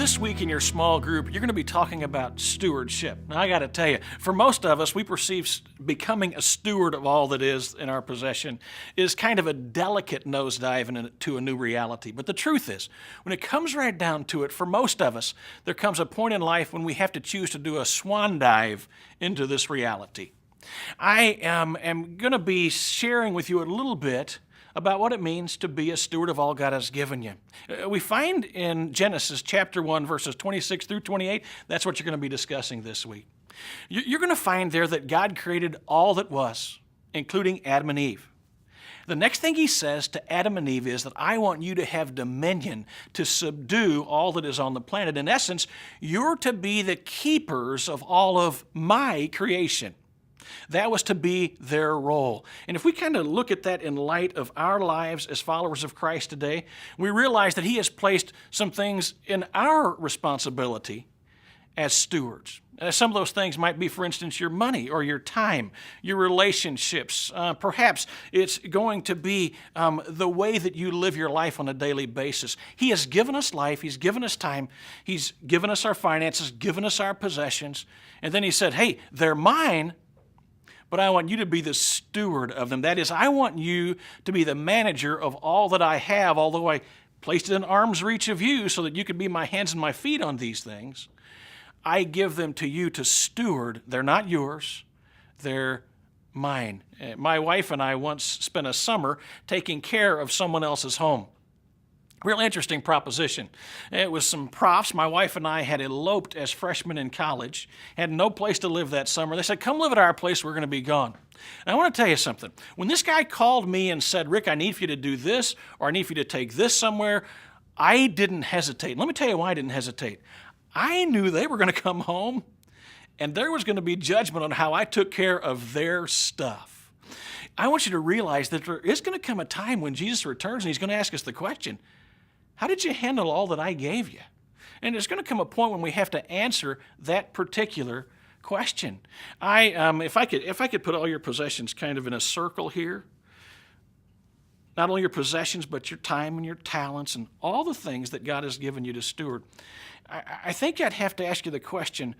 This week in your small group, you're going to be talking about stewardship. Now, I got to tell you, for most of us, we perceive becoming a steward of all that is in our possession is kind of a delicate nosedive into a new reality. But the truth is, when it comes right down to it, for most of us, there comes a point in life when we have to choose to do a swan dive into this reality. I am going to be sharing with you a little bit about what it means to be a steward of all God has given you. We find in Genesis chapter 1, verses 26 through 28, that's what you're going to be discussing this week. You're going to find there that God created all that was, including Adam and Eve. The next thing he says to Adam and Eve is that I want you to have dominion, to subdue all that is on the planet. In essence, you're to be the keepers of all of my creation. That was to be their role. And if we kind of look at that in light of our lives as followers of Christ today, we realize that he has placed some things in our responsibility as stewards. Some of those things might be, for instance, your money or your time, your relationships. Perhaps it's going to be the way that you live your life on a daily basis. He has given us life. He's given us time. He's given us our finances, given us our possessions. And then he said, hey, they're mine, but I want you to be the steward of them. That is, I want you to be the manager of all that I have, although I placed it in arm's reach of you so that you could be my hands and my feet on these things. I give them to you to steward. They're not yours. They're mine. My wife and I once spent a summer taking care of someone else's home. Real interesting proposition. It was some profs. My wife and I had eloped as freshmen in college, had no place to live that summer. They said, come live at our place, we're going to be gone. And I want to tell you something. When this guy called me and said, Rick, I need for you to do this, or I need for you to take this somewhere, I didn't hesitate. Let me tell you why I didn't hesitate. I knew they were going to come home, and there was going to be judgment on how I took care of their stuff. I want you to realize that there is going to come a time when Jesus returns, and he's going to ask us the question, how did you handle all that I gave you? And there's going to come a point when we have to answer that particular question. If I could put all your possessions kind of in a circle here, not only your possessions, but your time and your talents and all the things that God has given you to steward, I think I'd have to ask you the question,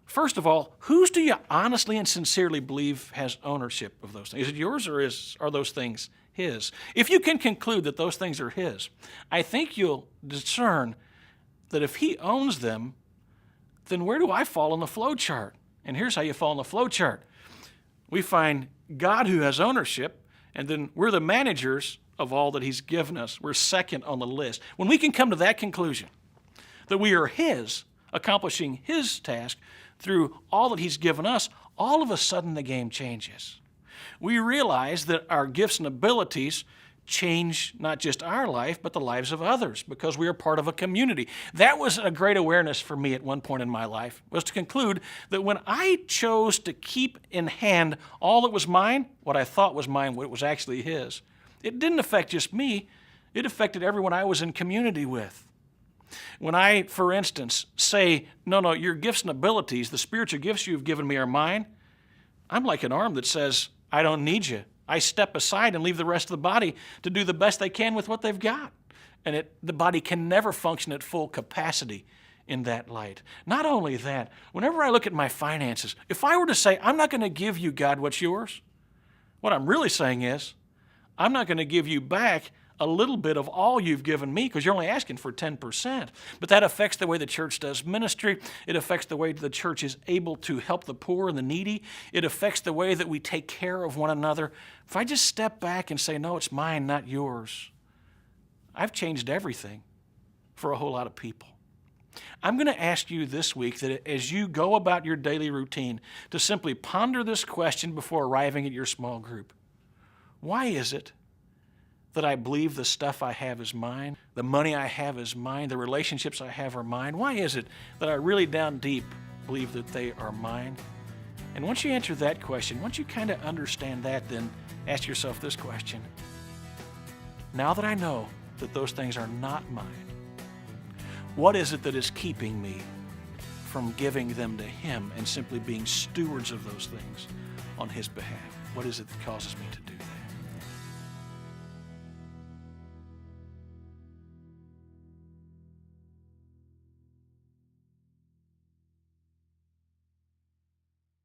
first of all, whose do you honestly and sincerely believe has ownership of those things? Is it yours or are those things his? If you can conclude that those things are his, I think you'll discern that if he owns them, then where do I fall on the flow chart? And here's how you fall on the flow chart. We find God who has ownership, and then we're the managers of all that he's given us. We're second on the list. When we can come to that conclusion, that we are his, accomplishing his task through all that he's given us, all of a sudden the game changes. We realize that our gifts and abilities change not just our life, but the lives of others because we are part of a community. That was a great awareness for me at one point in my life, was to conclude that when I chose to keep in hand all that was mine, what I thought was mine, what was actually his, it didn't affect just me, it affected everyone I was in community with. When I, for instance, say, no, your gifts and abilities, the spiritual gifts you've given me are mine, I'm like an arm that says, I don't need you. I step aside and leave the rest of the body to do the best they can with what they've got. And the body can never function at full capacity in that light. Not only that, whenever I look at my finances, if I were to say, I'm not going to give you, God, what's yours, what I'm really saying is, I'm not going to give you back a little bit of all you've given me because you're only asking for 10%. But that affects the way the church does ministry. It affects the way the church is able to help the poor and the needy. It affects the way that we take care of one another. If I just step back and say, no, it's mine, not yours, I've changed everything for a whole lot of people. I'm going to ask you this week that as you go about your daily routine to simply ponder this question before arriving at your small group. Why is it that I believe the stuff I have is mine, the money I have is mine, the relationships I have are mine? Why is it that I really down deep believe that they are mine? And once you answer that question, once you kind of understand that, then ask yourself this question. Now that I know that those things are not mine, what is it that is keeping me from giving them to him and simply being stewards of those things on his behalf? What is it that causes me to do that?